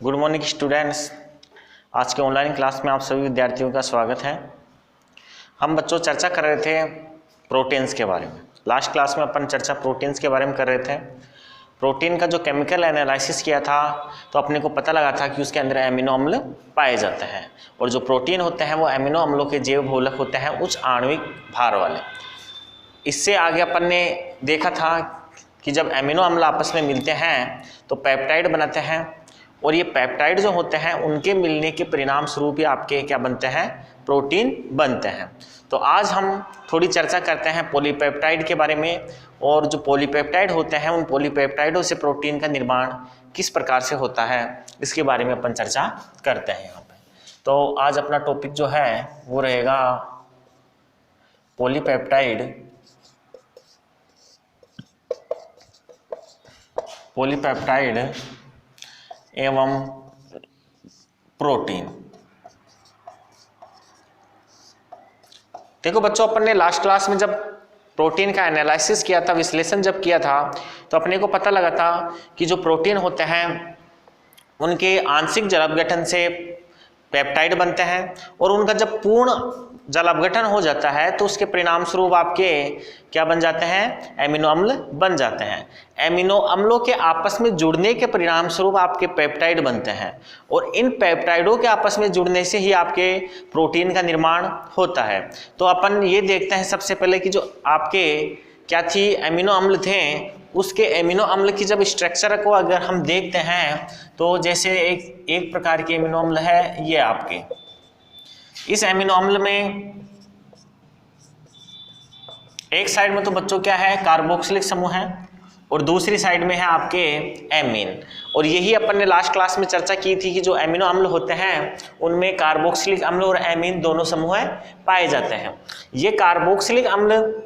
Good morning students. आज के online class में आप सभी विद्यार्थियों का स्वागत है। हम बच्चों चर्चा कर रहे थे प्रोटीन्स के बारे में। लास्ट क्लास में अपन चर्चा प्रोटीन्स के बारे में कर रहे थे। प्रोटीन का जो केमिकल एनालिसिस किया था तो अपने को पता लगा था कि उसके अंदर एमिनो अम्ल पाए जाते हैं और जो प्रोटीन होते हैं वो एमिनो अम्लों के जैव बहुलक होते हैं उच्च आणविक भार वाले। इससे आगे अपन ने देखा था कि जब एमिनो अम्ल आपस में मिलते हैं तो पेप्टाइड बनाते हैं और ये पेप्टाइड जो होते हैं उनके मिलने के परिणाम स्वरूप ही आपके क्या बनते हैं, प्रोटीन बनते हैं। तो आज हम थोड़ी चर्चा करते हैं पॉलीपेप्टाइड के बारे में और जो पॉलीपेप्टाइड होते हैं उन पॉलीपेप्टाइडों से प्रोटीन का निर्माण किस प्रकार से होता है इसके बारे में अपन चर्चा करते हैं यहाँ पे। तो आज अपना टॉपिक जो है वो रहेगा पॉलीपेप्टाइड एवं प्रोटीन। देखो बच्चों, अपन ने लास्ट क्लास में जब प्रोटीन का एनालिसिस किया था, विश्लेषण जब किया था, तो अपने को पता लगा था कि जो प्रोटीन होते हैं उनके आंशिक जल अपघटन से पेप्टाइड बनते हैं और उनका जब पूर्ण जल अपघटन हो जाता है तो उसके परिणाम स्वरूप आपके क्या बन जाते हैं, एमिनो अम्ल बन जाते हैं। एमिनो अम्लों के आपस में जुड़ने के परिणाम स्वरूप आपके पेप्टाइड बनते हैं और इन पेप्टाइडों के आपस में जुड़ने से ही आपके प्रोटीन का निर्माण होता है। तो अपन ये देखते हैं सबसे पहले कि जो आपके क्या थी, एमिनो अम्ल थे, उसके एमिनो अम्ल की जब स्ट्रक्चर को अगर हम देखते हैं तो जैसे एक प्रकार के एमिनो अम्ल है ये आपके। इस एमिनो अम्ल में एक साइड में तो बच्चों क्या है, कार्बोक्सिलिक समूह है और दूसरी साइड में है आपके एमीन। और यही अपन ने लास्ट क्लास में चर्चा की थी कि जो एमिनो अम्ल होते हैं उनमें कार्बोक्सिलिक अम्ल और एमीन दोनों समूह पाए जाते हैं। ये कार्बोक्सिलिक अम्ल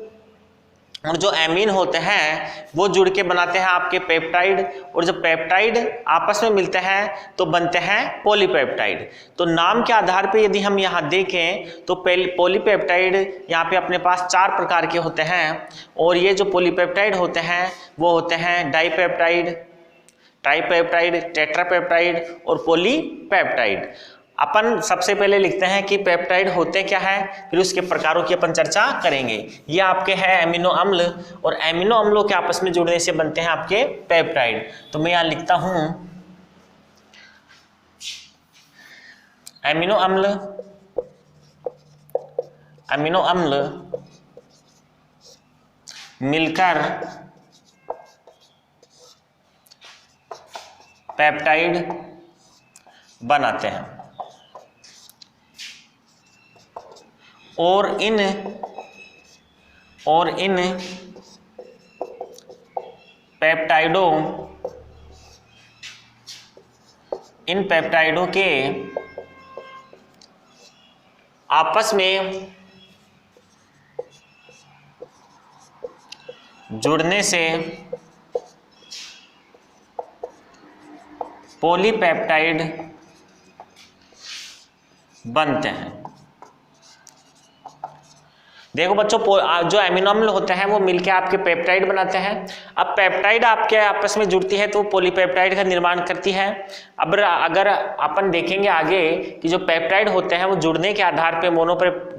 और जो एमीन होते हैं वो जुड़ के बनाते हैं आपके पेप्टाइड और जब पेप्टाइड आपस में मिलते हैं तो बनते हैं पॉलीपेप्टाइड। तो नाम के आधार पे यदि हम यहाँ देखें तो पॉलीपेप्टाइड यहाँ पे अपने पास 4 प्रकार के होते हैं और ये जो पॉलीपेप्टाइड होते हैं वो होते हैं डाइपेप्टाइड, ट्राइपेप्टाइड, टेट्रापेप्टाइड और पॉलीपेप्टाइड। अपन सबसे पहले लिखते हैं कि पेप्टाइड होते क्या है, फिर उसके प्रकारों की अपन चर्चा करेंगे। ये आपके है एमिनो अम्ल और एमिनो अम्लों के आपस में जुड़ने से बनते हैं आपके पेप्टाइड। तो मैं यहां लिखता हूं एमिनो अम्ल मिलकर पेप्टाइड बनाते हैं और इन पेप्टाइडों के आपस में जुड़ने से पॉलीपेप्टाइड बनते हैं। देखो बच्चों, जो एमिनो अम्ल होते हैं वो मिलके आपके पेप्टाइड बनाते हैं। अब पेप्टाइड आपके आपस में जुड़ती है तो पॉलीपेप्टाइड का निर्माण करती है। अब अगर अपन देखेंगे आगे कि जो पेप्टाइड होते हैं वो जुड़ने के आधार पे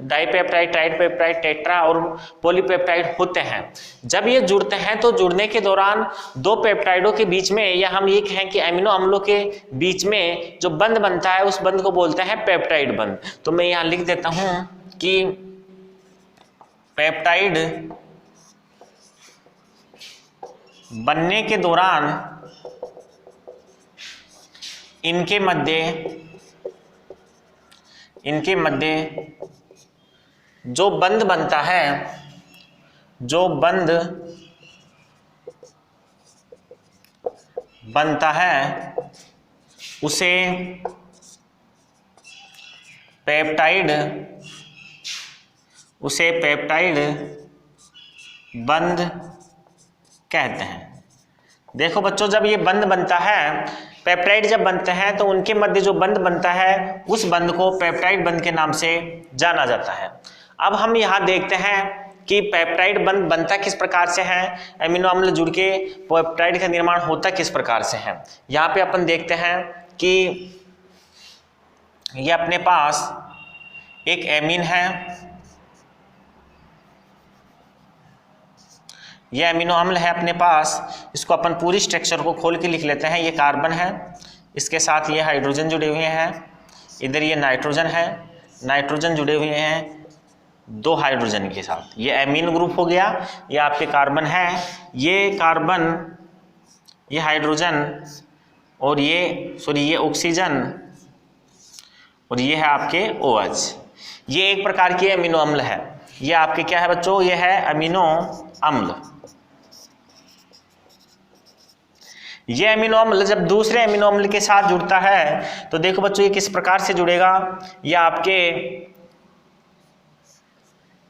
डाइपेप्टाइड, ट्राइपेप्टाइड, टेट्रा और पॉलीपेप्टाइड होते हैं। जब ये जुड़ते हैं तो जुड़ने के दौरान 2 पेप्टाइडों के बीच में या हम ये कहें कि एमिनो अम्लों के बीच में जो बंध बनता है उस बंध को बोलते हैं पेप्टाइड बंध। तो मैं यहाँ लिख देता हूँ कि पेप्टाइड बनने के दौरान इनके मध्य जो बंध बनता है, उसे पेप्टाइड बंध कहते हैं। देखो बच्चों, जब ये बंध बनता है, पेप्टाइड जब बनते हैं तो उनके मध्य जो बंध बनता है उस बंध को पेप्टाइड बंध के नाम से जाना जाता है। अब हम यहाँ देखते हैं कि पेप्टाइड बंध बनता किस प्रकार से है, एमिनो अम्ल जुड़ के पेप्टाइड का निर्माण होता किस प्रकार से है। यहाँ पे अपन देखते हैं कि ये अपने पास एक एमीन है, ये अमीनो अम्ल है अपने पास, इसको अपन पूरी स्ट्रक्चर को खोल के लिख लेते हैं। ये कार्बन है, इसके साथ ये हाइड्रोजन जुड़े हुए हैं, इधर ये नाइट्रोजन है, नाइट्रोजन जुड़े हुए हैं 2 हाइड्रोजन के साथ, ये एमीन ग्रुप हो गया। ये आपके कार्बन है, ये कार्बन, ये हाइड्रोजन और ये ऑक्सीजन और ये है आपके OH। ये एक प्रकार की अमीनो अम्ल है। ये आपके क्या है बच्चों, ये है अमीनो अम्ल। ये अमीनो अम्ल जब दूसरे अमीनो अम्ल के साथ जुड़ता है तो देखो बच्चों ये किस प्रकार से जुड़ेगा। ये आपके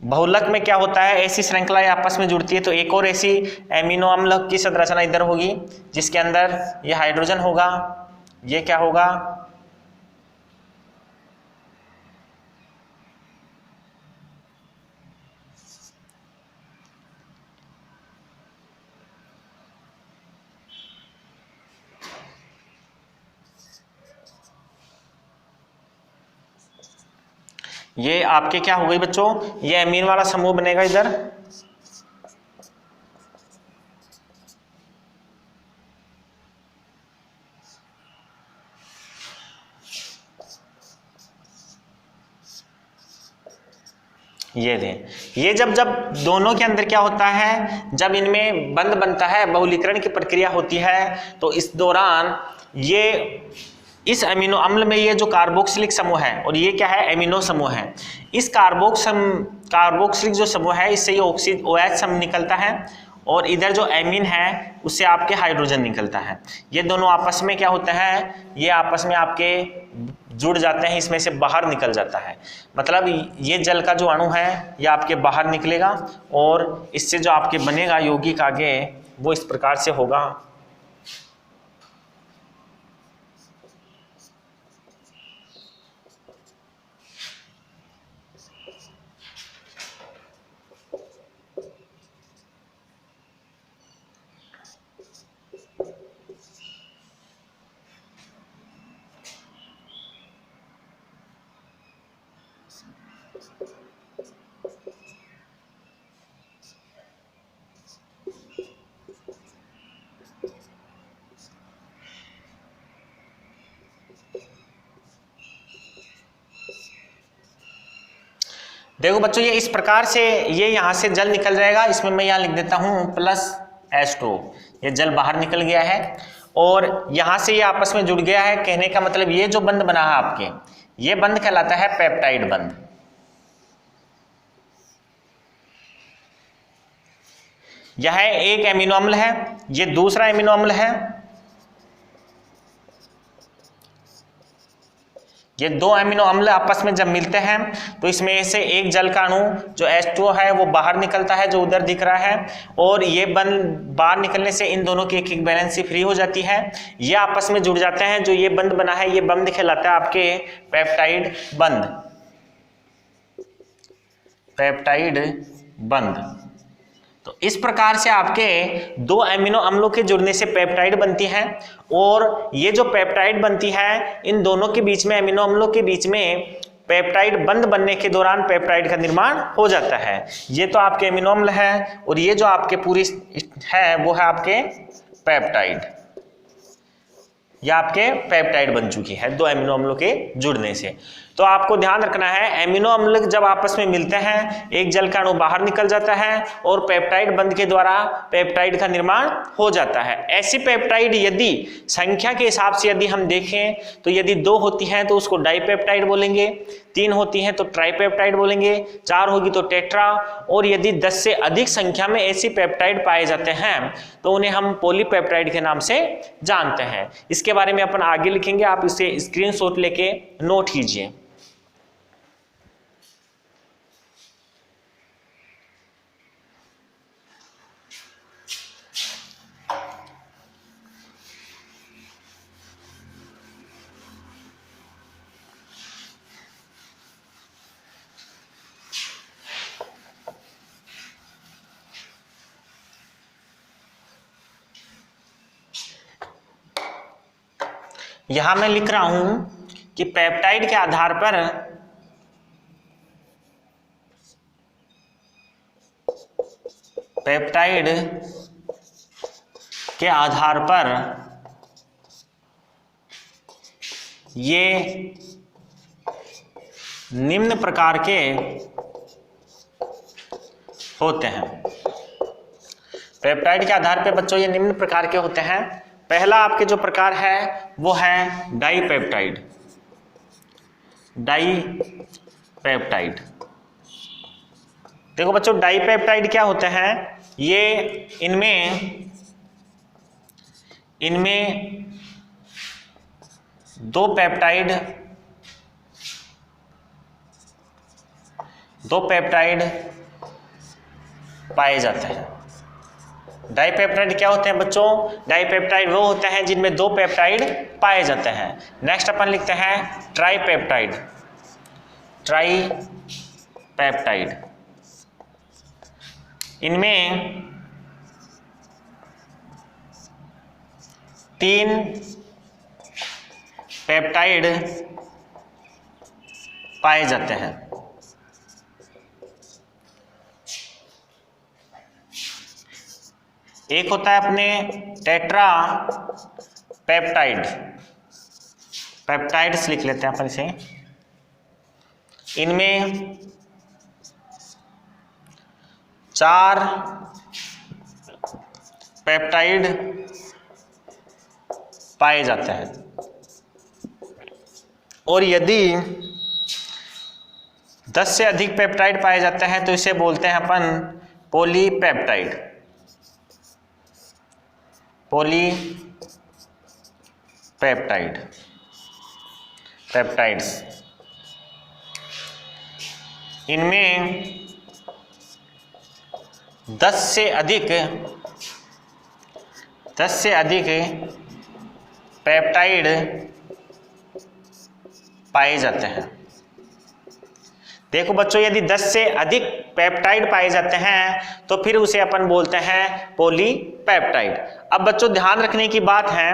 बहुलक में क्या होता है, ऐसी श्रृंखलाएं आपस में जुड़ती है, तो एक और ऐसी अमीनो अम्ल की संरचना इधर होगी जिसके अंदर ये हाइड्रोजन होगा, ये क्या होगा, ये आपके क्या हो गई बच्चों, ये अमीन वाला समूह बनेगा इधर, ये दें। ये जब दोनों के अंदर क्या होता है, जब इनमें बंध बनता है, बहुलीकरण की प्रक्रिया होती है, तो इस दौरान ये इस अमीनो अम्ल में ये जो कार्बोक्सिलिक समूह है और ये क्या है, एमिनो समूह है, इस कार्बोक्सिलिक जो समूह है इससे ये OH समूह निकलता है और इधर जो एमीन है उससे आपके हाइड्रोजन निकलता है। ये दोनों आपस में क्या होता है, ये आपस में आपके जुड़ जाते हैं, इसमें से बाहर निकल जाता है। मतलब ये जल का जो अणु है ये आपके बाहर निकलेगा और इससे जो आपके बनेगा यौगिक आगे वो इस प्रकार से होगा। देखो बच्चों ये इस प्रकार से ये यहाँ से जल निकल जाएगा, इसमें मैं यहाँ लिख देता हूँ +H2, ये जल बाहर निकल गया है और यहाँ से ये आपस में जुड़ गया है। कहने का मतलब ये जो बंध बना है आपके, ये बंध कहलाता है पेप्टाइड बंध। यह एक एमिनो अम्ल है, ये दूसरा एमिनो अम्ल है, ये 2 अमीनो अम्ल आपस में जब मिलते हैं तो इसमें से एक जल का अणु जो H2O है वो बाहर निकलता है, जो उधर दिख रहा है, और ये बंध बाहर निकलने से इन दोनों की एक वैलेंसी फ्री हो जाती है, ये आपस में जुड़ जाते हैं। जो ये बंध बना है ये बंध कहलाता है आपके पेप्टाइड बंध, पेप्टाइड बंध। तो इस प्रकार से आपके 2 अमीनो अम्लों के जुड़ने से पेप्टाइड बनती है और ये जो पेप्टाइड बनती है इन दोनों के बीच में, अमीनो अम्लों के बीच में पेप्टाइड बंध बनने के दौरान पेप्टाइड का निर्माण हो जाता है। ये तो आपके अमीनो अम्ल है और ये जो आपके पूरी है वो है आपके पेप्टाइड, या आपके पेप्टाइड बन चुकी है 2 अमीनो अम्लों के जुड़ने से। तो आपको ध्यान रखना है अमीनो अम्ल जब आपस में मिलते हैं एक जल का अणु बाहर निकल जाता है और पेप्टाइड बंध के द्वारा पेप्टाइड का निर्माण हो जाता है। ऐसी पेप्टाइड यदि संख्या के हिसाब से यदि हम देखें तो यदि 2 होती हैं तो उसको डाइपेप्टाइड बोलेंगे, 3 होती हैं तो ट्राइपेप्टाइड बोलेंगे, 4 होगी तो टेट्रा, और यदि 10 से अधिक संख्या में ऐसी पेप्टाइड पाए जाते हैं तो उन्हें हम पॉलीपेप्टाइड के नाम से जानते हैं। इसके बारे में अपन आगे लिखेंगे, आप इसे स्क्रीनशॉट लेके नोट कीजिए। यहां मैं लिख रहा हूं कि पेप्टाइड के आधार पर ये निम्न प्रकार के होते हैं। पेप्टाइड के आधार पर बच्चों ये निम्न प्रकार के होते हैं। पहला आपके जो प्रकार है वो है डाईपेप्टाइड। डाईपेप्टाइड, देखो बच्चों डाईपेप्टाइड क्या होते हैं, ये इनमें दो पेप्टाइड पाए जाते हैं। डाईपेप्टाइड क्या होते हैं बच्चों, डाईपेप्टाइड वो होते हैं जिनमें दो पेप्टाइड पाए जाते हैं। नेक्स्ट अपन लिखते हैं ट्राईपेप्टाइड। ट्राईपेप्टाइड, इनमें 3 पेप्टाइड पाए जाते हैं। एक होता है अपने टेट्रा पेप्टाइड, पेप्टाइड्स लिख लेते हैं अपन इसे। इनमें 4 पेप्टाइड पाए जाते हैं। और यदि 10 से अधिक पेप्टाइड पाए जाते हैं तो इसे बोलते हैं अपन पॉलीपेप्टाइड। Polypeptide, peptides. इनमें 10 से अधिक पेप्टाइड पाए जाते हैं। देखो बच्चों यदि 10 से अधिक पेप्टाइड पाए जाते हैं तो फिर उसे अपन बोलते हैं पॉलीपेप्टाइड। अब बच्चों ध्यान रखने की बात है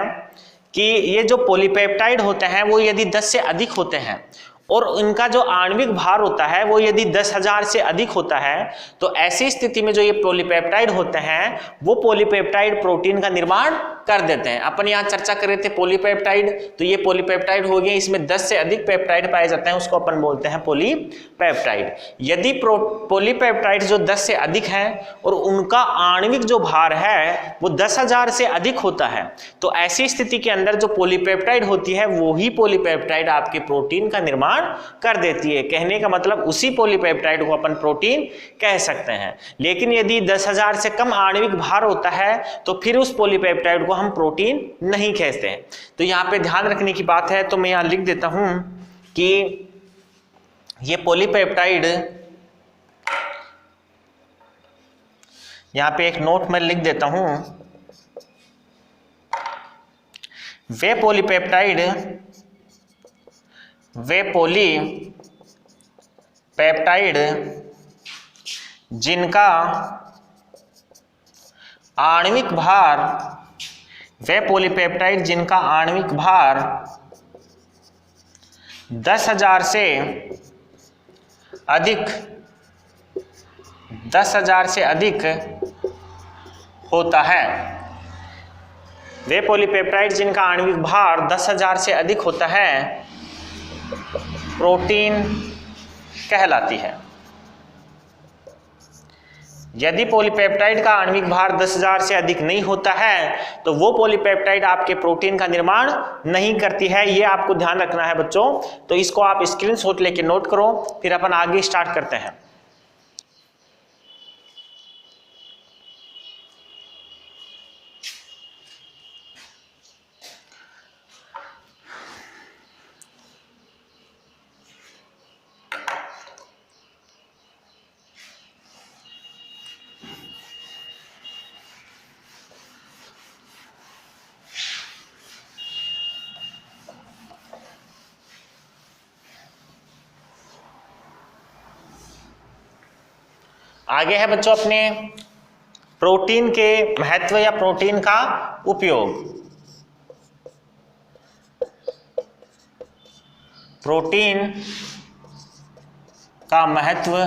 कि ये जो पॉलीपेप्टाइड होते हैं वो यदि 10 से अधिक होते हैं और इनका जो आणविक भार होता है वो यदि 10,000 से अधिक होता है तो ऐसी स्थिति में जो ये पॉलीपेप्टाइड होते हैं वो पॉलीपेप्टाइड प्रोटीन का निर्माण कर देते हैं। अपन यहाँ चर्चा कर रहे थे पॉलीपेप्टाइड, तो ये पॉलीपेप्टाइड हो गए, इसमें 10 से अधिक पेप्टाइड पाए जाते हैं, उसको अपन बोलते हैं पॉलीपेप्टाइड। यदि पॉलीपेप्टाइड जो 10 से अधिक है और उनका आणविक जो भार है वो 10,000 से अधिक होता है तो ऐसी स्थिति के अंदर जो पॉलीपेप्टाइड होती है वो ही पॉलीपेप्टाइड आपके प्रोटीन का निर्माण कर देती है। कहने का मतलब उसी पॉलीपेप्टाइड को अपन प्रोटीन कह सकते हैं। लेकिन यदि 10,000 से कम आणविक भार होता है तो फिर उस पॉलीपेप्टाइड को हम प्रोटीन नहीं कहते हैं। तो यहां पे ध्यान रखने की बात है, तो मैं यहां लिख देता हूं कि ये पॉलीपेप्टाइड, यहां पे एक नोट मैं लिख देता हूं, वे पॉलीपेप्टाइड जिनका आणविक भार 10,000 से अधिक होता है। वे पॉलीपेप्टाइड जिनका आणविक भार 10,000 से अधिक होता है प्रोटीन कहलाती है। यदि पॉलीपेप्टाइड का आणविक भार 10,000 से अधिक नहीं होता है तो वो पॉलीपेप्टाइड आपके प्रोटीन का निर्माण नहीं करती है। ये आपको ध्यान रखना है बच्चों, तो इसको आप स्क्रीनशॉट लेके नोट करो, फिर अपन आगे स्टार्ट करते हैं। आगे है बच्चों अपने प्रोटीन के महत्व या प्रोटीन का उपयोग। प्रोटीन का महत्व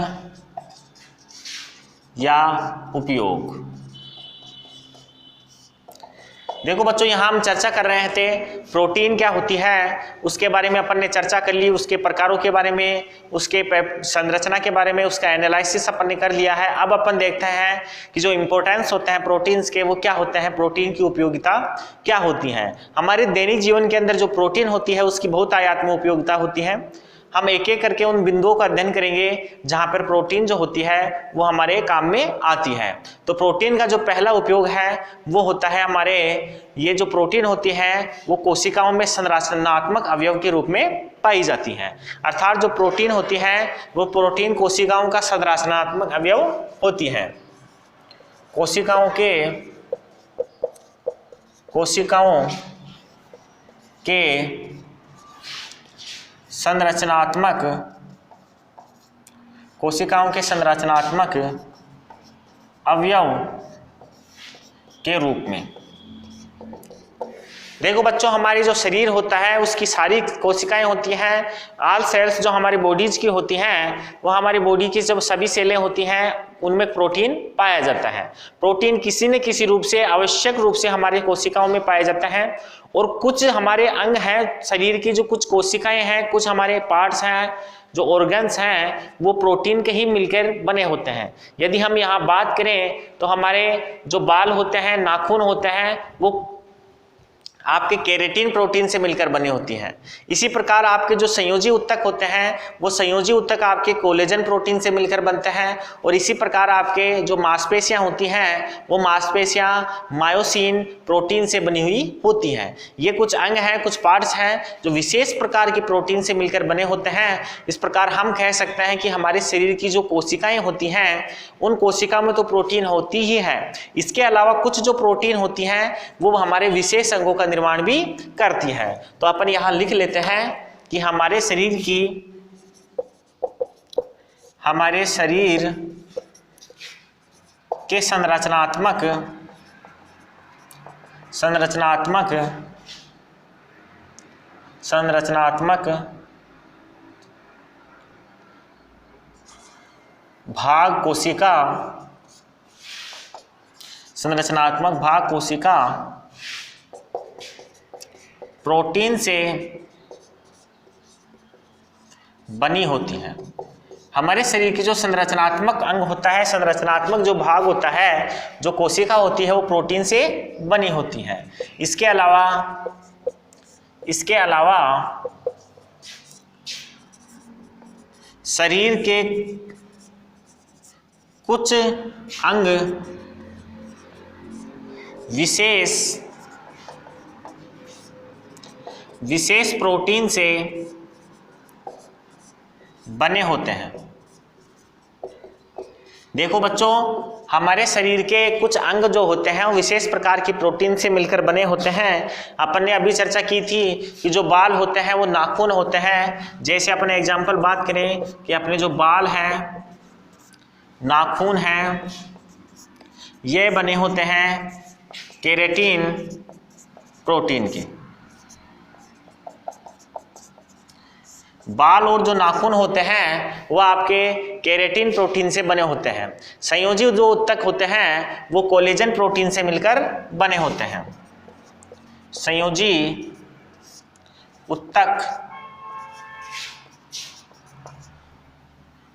या उपयोग। देखो बच्चों, यहाँ हम चर्चा कर रहे थे प्रोटीन क्या होती है, उसके बारे में अपन ने चर्चा कर ली, उसके प्रकारों के बारे में, उसके संरचना के बारे में, उसका एनालिसिस अपन ने कर लिया है। अब अपन देखते हैं कि जो इंपॉर्टेंस होते हैं प्रोटीन्स के वो क्या होते हैं, प्रोटीन की उपयोगिता क्या होती है। हमारे दैनिक जीवन के अंदर जो प्रोटीन होती है उसकी बहुत आयात में उपयोगिता होती है। हम एक एक करके उन बिंदुओं का अध्ययन करेंगे जहां पर प्रोटीन जो होती है वो हमारे काम में आती है। तो प्रोटीन का जो पहला उपयोग है वो होता है हमारे, ये जो प्रोटीन होती है वो कोशिकाओं में संरचनात्मक अवयव के रूप में पाई जाती है। अर्थात जो प्रोटीन होती है वो प्रोटीन कोशिकाओं का संरचनात्मक अवयव होती है। कोशिकाओं के संरचनात्मक अवयव के रूप में। देखो बच्चों, हमारी जो शरीर होता है उसकी सारी कोशिकाएं होती हैं, ऑल सेल्स जो हमारी बॉडीज की होती हैं, वो हमारी बॉडी की जब सभी सेलें होती हैं उनमें प्रोटीन पाया जाता है। प्रोटीन किसी न किसी रूप से आवश्यक रूप से हमारे कोशिकाओं में पाया जाता है। और कुछ हमारे अंग हैं शरीर की, जो कुछ कोशिकाएं हैं, कुछ हमारे पार्ट्स हैं, जो ऑर्गन्स हैं, वो प्रोटीन के ही मिलकर बने होते हैं। यदि हम यहाँ बात करें तो हमारे जो बाल होते हैं, नाखून होते हैं, वो आपके केराटिन प्रोटीन से मिलकर बने होती हैं। इसी प्रकार आपके जो संयोजी उत्तक होते हैं वो संयोजी उत्तक आपके कोलेजन प्रोटीन से मिलकर बनते हैं। और इसी प्रकार आपके जो मांसपेशियां होती हैं वो मांसपेशियां मायोसिन प्रोटीन से बनी हुई होती हैं। ये कुछ अंग हैं, कुछ पार्ट्स हैं जो विशेष प्रकार की प्रोटीन से मिलकर बने होते हैं। इस प्रकार हम कह सकते हैं कि हमारे शरीर की जो कोशिकाएं होती हैं उन कोशिकाओं में तो प्रोटीन होती ही है। इसके अलावा कुछ जो प्रोटीन होती हैं वो हमारे विशेष अंगों का निर्माण भी करती है। तो अपन यहां लिख लेते हैं कि हमारे शरीर के संरचनात्मक भाग कोशिका प्रोटीन से बनी होती है। हमारे शरीर की जो संरचनात्मक अंग होता है, संरचनात्मक जो भाग होता है, जो कोशिका होती है, वो प्रोटीन से बनी होती है। इसके अलावा शरीर के कुछ अंग विशेष प्रोटीन से बने होते हैं। देखो बच्चों, हमारे शरीर के कुछ अंग जो होते हैं वो विशेष प्रकार की प्रोटीन से मिलकर बने होते हैं। अपन ने अभी चर्चा की थी कि जो बाल होते हैं वो नाखून होते हैं। जैसे अपने एग्जाम्पल बात करें कि अपने जो बाल हैं, नाखून हैं, ये बने होते हैं केराटिन प्रोटीन के। बाल और जो नाखून होते हैं वो आपके केराटिन प्रोटीन से बने होते हैं। संयोजी जो उत्तक होते हैं वो कोलेजन प्रोटीन से मिलकर बने होते हैं। संयोजी उत्तक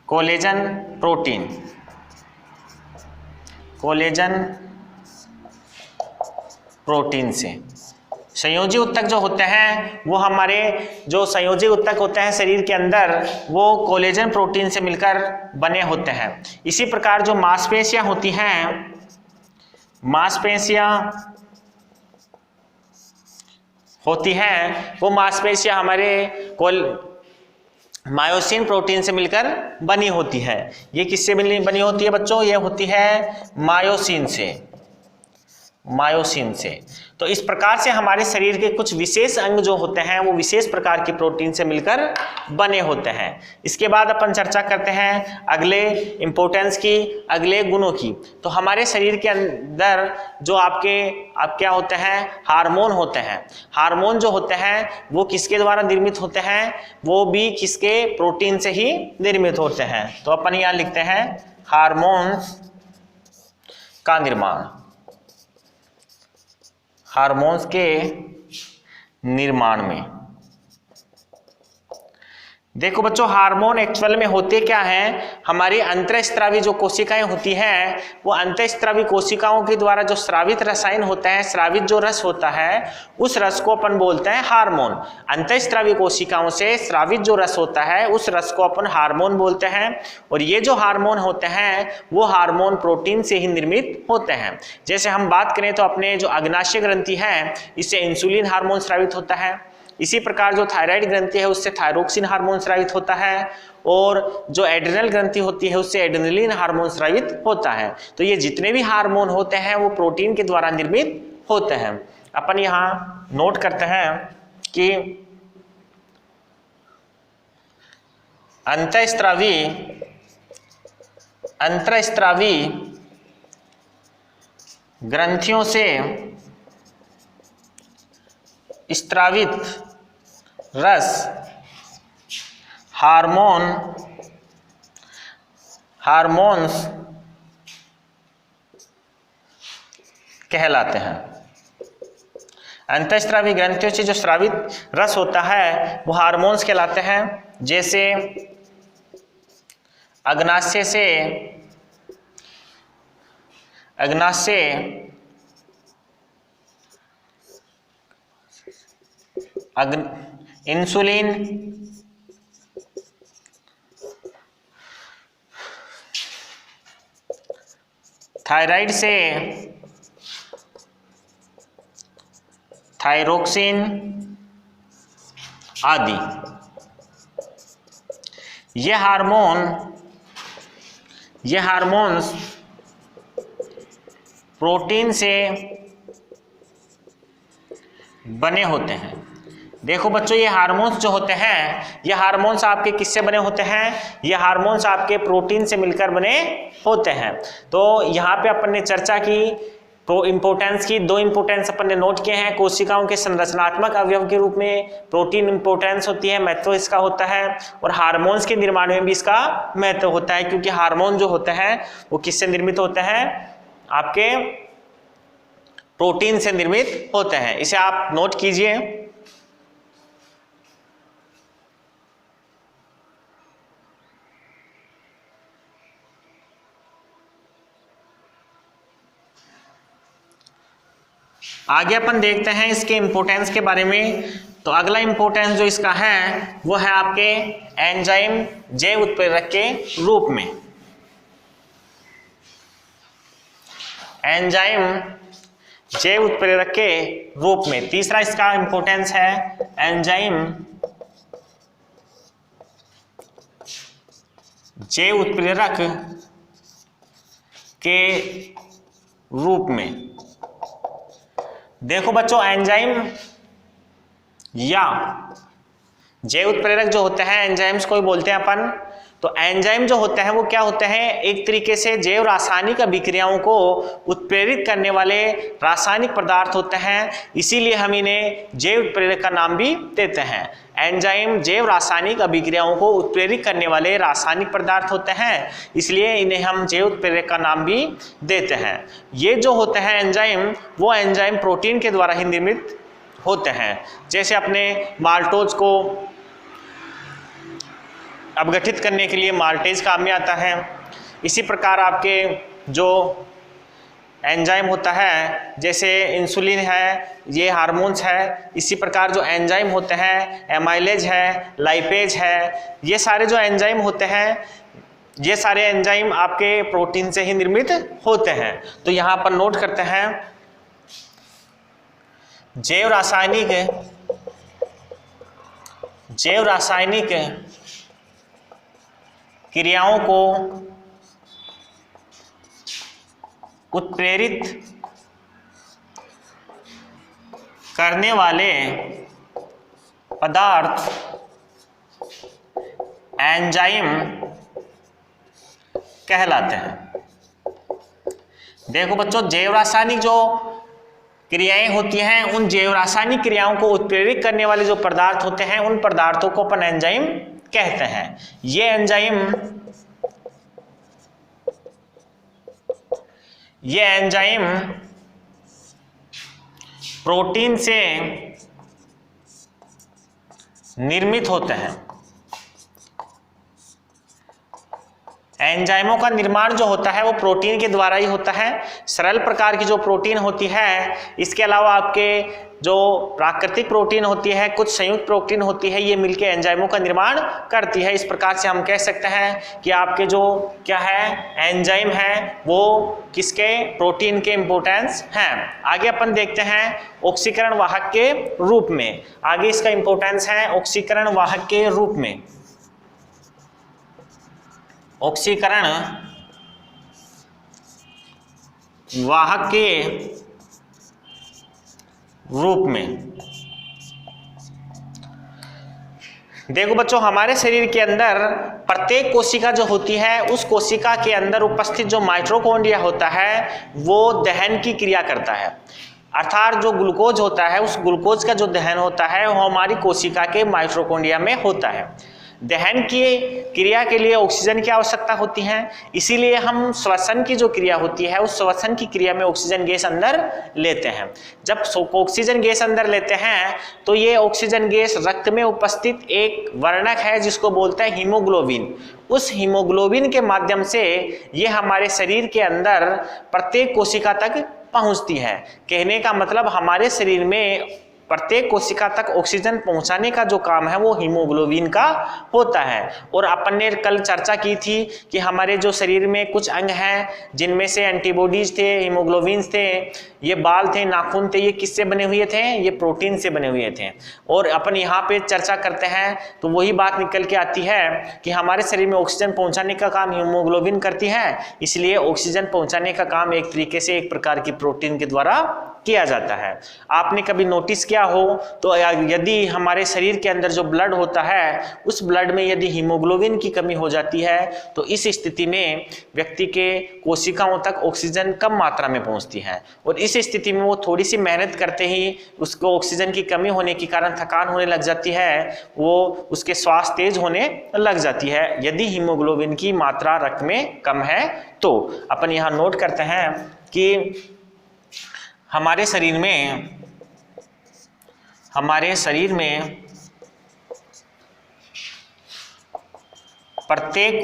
कोलेजन प्रोटीन से। संयोजी उत्तक जो होते हैं वो हमारे जो संयोजी उत्तक होते हैं शरीर के अंदर वो कोलेजन प्रोटीन से मिलकर बने होते हैं। इसी प्रकार जो मांसपेशियां होती हैं, वो मांसपेशियां हमारे मायोसिन प्रोटीन से मिलकर बनी होती है। ये किससे बनी होती है बच्चों? ये होती है मायोसिन से। मायोसिन से। तो इस प्रकार से हमारे शरीर के कुछ विशेष अंग जो होते हैं वो विशेष प्रकार की प्रोटीन से मिलकर बने होते हैं। इसके बाद अपन चर्चा करते हैं अगले इंपॉर्टेंस की, अगले गुणों की। तो हमारे शरीर के अंदर जो आप क्या होते हैं, हार्मोन होते हैं। हार्मोन जो होते हैं वो किसके द्वारा निर्मित होते हैं, वो भी किसके, प्रोटीन से ही निर्मित होते हैं। तो अपन यहाँ लिखते हैं हार्मोन्स का निर्माण, हार्मोन्स के निर्माण में। देखो बच्चों, हार्मोन एक्चुअल में होते क्या हैं, हमारी अंतःस्रावी जो कोशिकाएं होती हैं वो अंतःस्रावी कोशिकाओं के द्वारा जो स्रावित रसायन होता है, स्रावित जो रस होता है, उस रस को अपन बोलते हैं हार्मोन। अंतःस्रावी कोशिकाओं से स्रावित जो रस होता है उस रस को अपन हार्मोन बोलते हैं। और ये जो हार्मोन होते हैं वो हार्मोन प्रोटीन से ही निर्मित होते हैं। जैसे हम बात करें तो अपने जो अग्नाशय ग्रंथि है इससे इंसुलिन हार्मोन स्रावित होता है। इसी प्रकार जो थायराइड ग्रंथि है उससे थायरोक्सिन हार्मोन स्रावित होता है। और जो एड्रिनल ग्रंथि होती है उससे एड्रेनलिन हार्मोन स्रावित होता है। तो ये जितने भी हार्मोन होते हैं वो प्रोटीन के द्वारा निर्मित होते हैं। अपन यहाँ नोट करते हैं कि अंतःस्रावी ग्रंथियों से स्रावित रस हार्मोन्स कहलाते हैं। अंतःस्रावी ग्रंथियों से जो स्रावित रस होता है वो हार्मोन्स कहलाते हैं। जैसे अग्नाशय इंसुलिन, थायराइड से थायरोक्सिन आदि। ये हार्मोन्स प्रोटीन से बने होते हैं। देखो बच्चों, ये हार्मोन्स जो होते हैं ये हार्मोन्स आपके किससे बने होते हैं, ये हार्मोन्स आपके प्रोटीन से मिलकर बने होते हैं। तो यहाँ पे अपन ने चर्चा की इंपोर्टेंस की, दो इंपोर्टेंस अपन ने नोट किए हैं। कोशिकाओं के संरचनात्मक अवयव के रूप में प्रोटीन इंपोर्टेंस होती है, महत्व इसका होता है। और हार्मोन्स के निर्माण में भी इसका महत्व होता है, क्योंकि हार्मोन जो होते हैं वो किससे निर्मित होते हैं, आपके प्रोटीन से निर्मित होते हैं। इसे आप नोट कीजिए। आगे अपन देखते हैं इसके इंपोर्टेंस के बारे में। तो अगला इंपोर्टेंस जो इसका है वो है आपके एंजाइम जैव उत्प्रेरक के रूप में। एंजाइम जैव उत्प्रेरक के रूप में तीसरा इसका इंपोर्टेंस है एंजाइम जैव उत्प्रेरक के रूप में। देखो बच्चों, एंजाइम या जैव उत्प्रेरक जो होते हैं, एंजाइम्स को ही बोलते हैं अपन। तो एंजाइम जो होते हैं वो क्या होते हैं, एक तरीके से जैव रासायनिक अभिक्रियाओं को उत्प्रेरित करने वाले रासायनिक पदार्थ होते हैं। इसीलिए हम इन्हें जैव उत्प्रेरक का नाम भी देते हैं। एंजाइम जैव रासायनिक अभिक्रियाओं को उत्प्रेरित करने वाले रासायनिक पदार्थ होते हैं, इसलिए इन्हें हम जैव उत्प्रेरक का नाम भी देते हैं। ये जो होते हैं एंजाइम, वो एंजाइम प्रोटीन के द्वारा ही निर्मित होते हैं। जैसे अपने माल्टोज को अपघटित करने के लिए माल्टेज काम में आता है। इसी प्रकार आपके जो एंजाइम होता है, जैसे इंसुलिन है, ये हार्मोन्स है। इसी प्रकार जो एंजाइम होते हैं, एमाइलेज है, लाइपेज है, ये सारे जो एंजाइम होते हैं, ये सारे एंजाइम आपके प्रोटीन से ही निर्मित होते हैं। तो यहाँ पर नोट करते हैं जैव रासायनिक क्रियाओं को उत्प्रेरित करने वाले पदार्थ एंजाइम कहलाते हैं। देखो बच्चों, जैव रासायनिक जो क्रियाएं होती हैं, उन जैव रासायनिक क्रियाओं को उत्प्रेरित करने वाले जो पदार्थ होते हैं, उन पदार्थों को अपन एंजाइम कहते हैं। ये एंजाइम प्रोटीन से निर्मित होते हैं। एंजाइमों का निर्माण जो होता है वो प्रोटीन के द्वारा ही होता है। सरल प्रकार की जो प्रोटीन होती है, इसके अलावा आपके जो प्राकृतिक प्रोटीन होती है, कुछ संयुक्त प्रोटीन होती है, ये मिलकर एंजाइमों का निर्माण करती है। इस प्रकार से हम कह सकते हैं कि आपके जो क्या है एंजाइम है वो किसके, प्रोटीन के इंपॉर्टेंस हैं। आगे अपन देखते हैं ऑक्सीकरण वाहक के रूप में। आगे इसका इंपॉर्टेंस है ऑक्सीकरण वाहक के रूप में। ऑक्सीकरण वाहक के रूप में देखो बच्चों, हमारे शरीर के अंदर प्रत्येक कोशिका जो होती है, उस कोशिका के अंदर उपस्थित जो माइटोकॉन्ड्रिया होता है वो दहन की क्रिया करता है। अर्थात जो ग्लूकोज होता है, उस ग्लूकोज का जो दहन होता है वो हमारी कोशिका के माइटोकॉन्ड्रिया में होता है। दहन की क्रिया के लिए ऑक्सीजन की आवश्यकता होती है, इसीलिए हम श्वसन की जो क्रिया होती है उस श्वसन की क्रिया में ऑक्सीजन गैस अंदर लेते हैं। जब ऑक्सीजन गैस अंदर लेते हैं तो ये ऑक्सीजन गैस रक्त में उपस्थित एक वर्णक है जिसको बोलते हैं हीमोग्लोबिन। उस हीमोग्लोबिन के माध्यम से ये हमारे शरीर के अंदर प्रत्येक कोशिका तक पहुंचती है। कहने का मतलब हमारे शरीर में प्रत्येक कोशिका तक ऑक्सीजन पहुंचाने का जो काम है वो हीमोग्लोबिन का होता है। और अपन ने कल चर्चा की थी कि हमारे जो शरीर में कुछ अंग हैं जिनमें से एंटीबॉडीज थे, हीमोग्लोबिन्स थे, ये बाल थे, नाखून थे, ये किससे बने हुए थे, ये प्रोटीन से बने हुए थे। और अपन यहाँ पे चर्चा करते हैं तो वही बात निकल के आती है कि हमारे शरीर में ऑक्सीजन पहुंचाने का काम हीमोग्लोबिन करती है, इसलिए ऑक्सीजन पहुंचाने का काम एक तरीके से एक प्रकार की प्रोटीन के द्वारा किया जाता है। आपने कभी नोटिस किया हो तो यदि हमारे शरीर के अंदर जो ब्लड होता है उस ब्लड में यदि हीमोग्लोबिन की कमी हो जाती है तो इस स्थिति में व्यक्ति के कोशिकाओं तक ऑक्सीजन कम मात्रा में पहुंचती है, और इस स्थिति में वो थोड़ी सी मेहनत करते ही उसको ऑक्सीजन की कमी होने के कारण थकान होने लग जाती है, वो उसके श्वास तेज होने लग जाती है यदि हीमोग्लोबिन की मात्रा रक्त में कम है। तो अपन यहाँ नोट करते हैं कि हमारे शरीर में प्रत्येक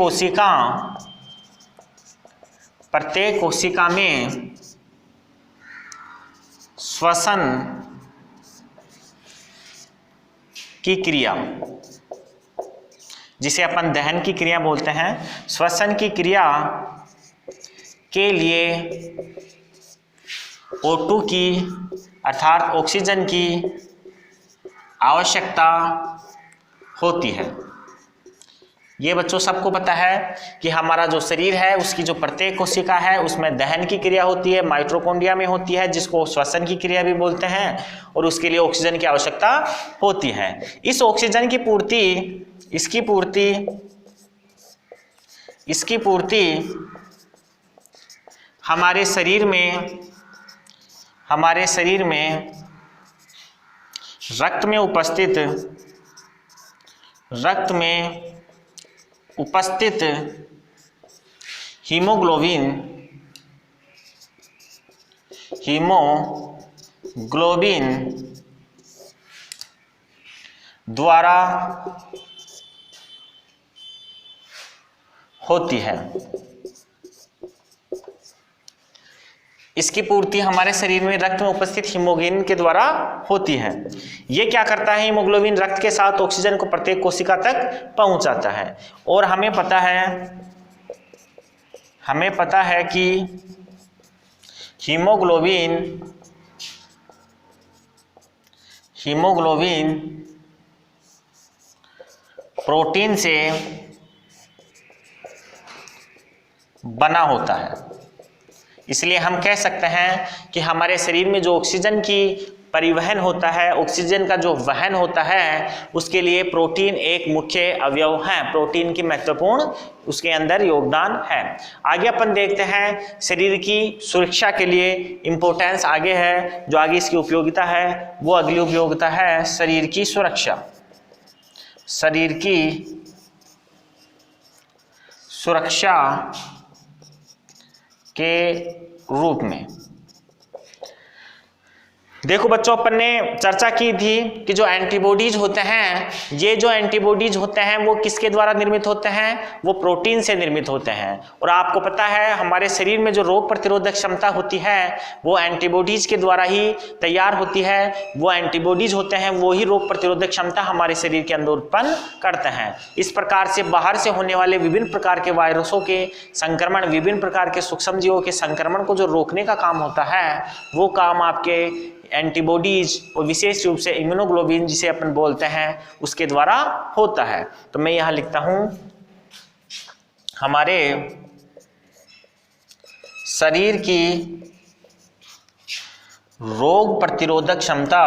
कोशिका में श्वसन की क्रिया, जिसे अपन दहन की क्रिया बोलते हैं, श्वसन की क्रिया के लिए O2 की अर्थात ऑक्सीजन की आवश्यकता होती है। ये बच्चों सबको पता है कि हमारा जो शरीर है उसकी जो प्रत्येक कोशिका है उसमें दहन की क्रिया होती है, माइटोकॉन्ड्रिया में होती है, जिसको श्वसन की क्रिया भी बोलते हैं, और उसके लिए ऑक्सीजन की आवश्यकता होती है। इस ऑक्सीजन की पूर्ति हमारे शरीर में रक्त में उपस्थित हीमोग्लोबिन द्वारा होती है। इसकी पूर्ति हमारे शरीर में रक्त में उपस्थित हीमोग्लोबिन के द्वारा होती है। ये क्या करता है, हीमोग्लोबिन रक्त के साथ ऑक्सीजन को प्रत्येक कोशिका तक पहुंचाता है। और हमें पता है कि हीमोग्लोबिन प्रोटीन से बना होता है, इसलिए हम कह सकते हैं कि हमारे शरीर में जो ऑक्सीजन की परिवहन होता है, ऑक्सीजन का जो वहन होता है, उसके लिए प्रोटीन एक मुख्य अवयव है। प्रोटीन की महत्वपूर्ण उसके अंदर योगदान है। आगे अपन देखते हैं शरीर की सुरक्षा के लिए इंपॉर्टेंस आगे है, जो आगे इसकी उपयोगिता है वो अगली उपयोगिता है शरीर की सुरक्षा। शरीर की सुरक्षा के रूप में देखो बच्चों, अपन ने चर्चा की थी कि जो एंटीबॉडीज होते हैं, ये जो एंटीबॉडीज होते हैं वो किसके द्वारा निर्मित होते हैं? वो प्रोटीन से निर्मित होते हैं। और आपको पता है हमारे शरीर में जो रोग प्रतिरोधक क्षमता होती है वो एंटीबॉडीज के द्वारा ही तैयार होती है। वो एंटीबॉडीज होते हैं वो ही रोग प्रतिरोधक क्षमता हमारे शरीर के अंदर उत्पन्न करते हैं। इस प्रकार से बाहर से होने वाले विभिन्न प्रकार के वायरसों के संक्रमण, विभिन्न प्रकार के सूक्ष्मजीवों के संक्रमण को जो रोकने का काम होता है वो काम आपके एंटीबॉडीज और विशेष रूप से इम्यूनोग्लोबिन जिसे अपन बोलते हैं उसके द्वारा होता है। तो मैं यहां लिखता हूं हमारे शरीर की रोग प्रतिरोधक क्षमता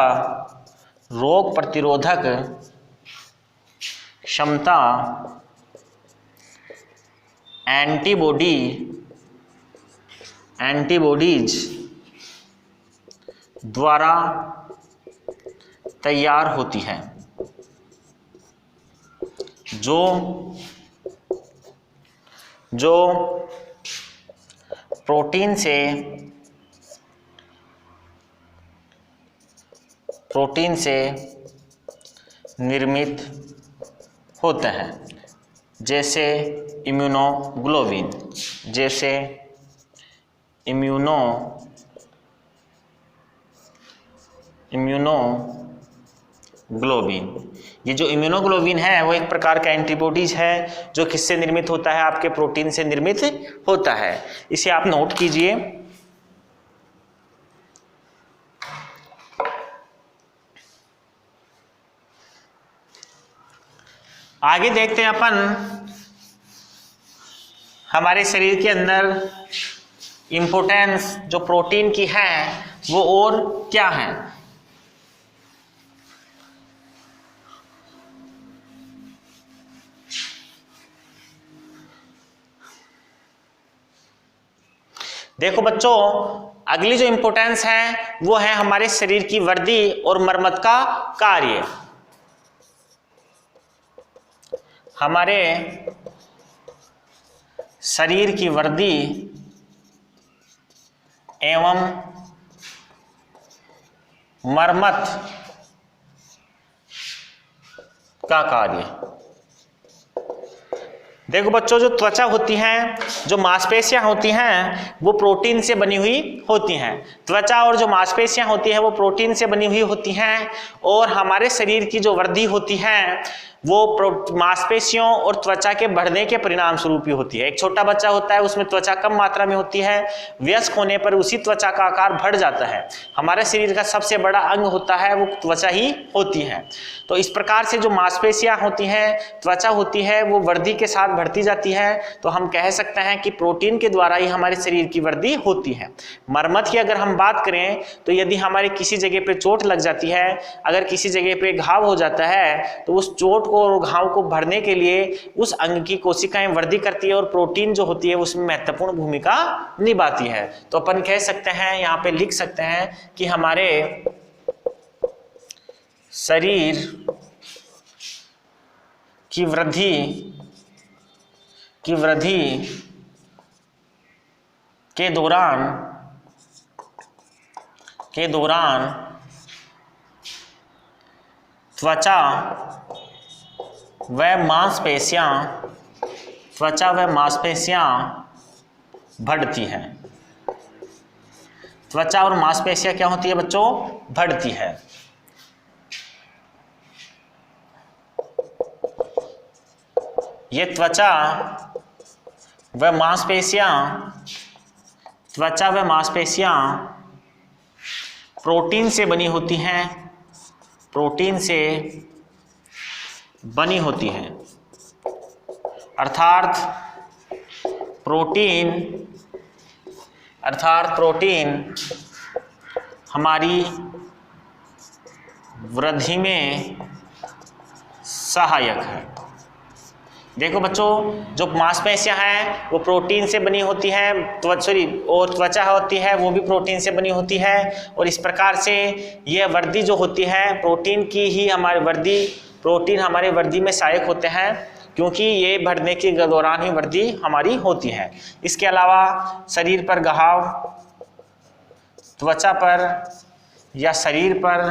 एंटीबॉडीज द्वारा तैयार होती है, जो प्रोटीन से निर्मित होते हैं, जैसे इम्यूनोग्लोबिन। ये जो इम्यूनोग्लोबिन है वो एक प्रकार का एंटीबॉडीज है जो किससे निर्मित होता है? आपके प्रोटीन से निर्मित होता है। इसे आप नोट कीजिए। आगे देखते हैं अपन हमारे शरीर के अंदर इंपॉर्टेंस जो प्रोटीन की है वो और क्या है। देखो बच्चों, अगली जो इंपॉर्टेंस है वो है हमारे शरीर की वर्दी और मरम्मत का कार्य। हमारे शरीर की वर्दी एवं मरम्मत का कार्य। देखो बच्चों, जो त्वचा होती है, जो मांसपेशियां होती हैं वो प्रोटीन से बनी हुई होती हैं। त्वचा और जो मांसपेशियां होती हैं वो प्रोटीन से बनी हुई होती हैं। और हमारे शरीर की जो वर्दी होती है वो मांसपेशियों और त्वचा के बढ़ने के परिणाम स्वरूप ही होती है। एक छोटा बच्चा होता है उसमें त्वचा कम मात्रा में होती है, वयस्क होने पर उसी त्वचा का आकार बढ़ जाता है। हमारे शरीर का सबसे बड़ा अंग होता है वो त्वचा ही होती है। तो इस प्रकार से जो मांसपेशियां होती हैं, त्वचा होती है, वो वर्दी के साथ बढ़ती जाती है। तो हम कह सकते हैं कि प्रोटीन के द्वारा ही हमारे शरीर की वर्दी होती है। मरम्मत की अगर हम बात करें तो यदि हमारे किसी जगह पे चोट लग जाती है, अगर किसी जगह पे घाव हो जाता है तो उस चोट को और घाव को भरने के लिए उस अंग की कोशिकाएं वृद्धि करती है और प्रोटीन जो होती है उसमें महत्वपूर्ण भूमिका निभाती है। तो अपन कह सकते हैं, यहाँ पे लिख सकते हैं कि हमारे शरीर की वृद्धि के दौरान त्वचा व मांसपेशियां बढ़ती हैं। त्वचा और मांसपेशियां क्या होती है बच्चों? बढ़ती है। ये त्वचा व मांसपेशियां प्रोटीन से बनी होती हैं, अर्थात प्रोटीन हमारी वृद्धि में सहायक है। देखो बच्चों, जो मांसपेशियां हैं वो प्रोटीन से बनी होती है, और त्वचा होती है वो भी प्रोटीन से बनी होती है। और इस प्रकार से यह वृद्धि जो होती है प्रोटीन की ही, प्रोटीन हमारे वृद्धि में सहायक होते हैं, क्योंकि ये बढ़ने के दौरान ही वृद्धि हमारी होती है। इसके अलावा शरीर पर घाव, त्वचा पर या शरीर पर